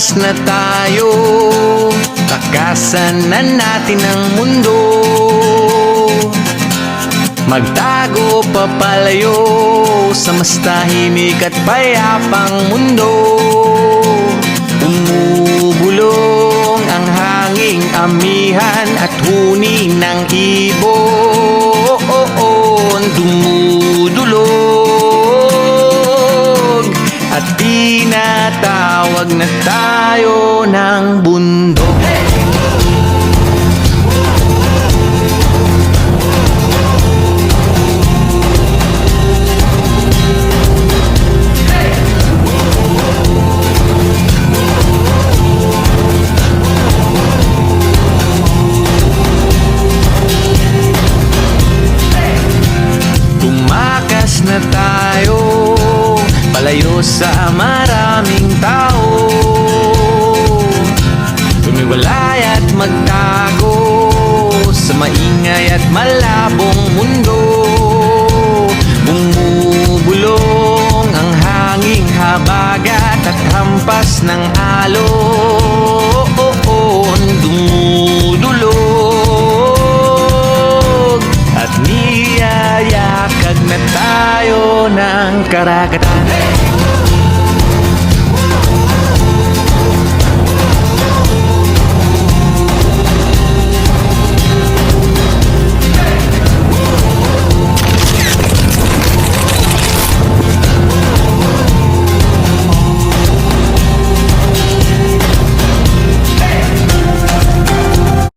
Bukas na tayo, takasan na natin ang mundo. Magtago papalayo sa mas tahimik at payapang mundo. Umubulong ang hanging amihan at huni ng ibon. Dumudulog at tinatawag na tayo ng bundok. Tumakas na tayo, palayo sa maraming tao. Tumiwalay at magtago sa maingay at malabong mundo. Bumubulong ang hanging habagat at hampas ng alon.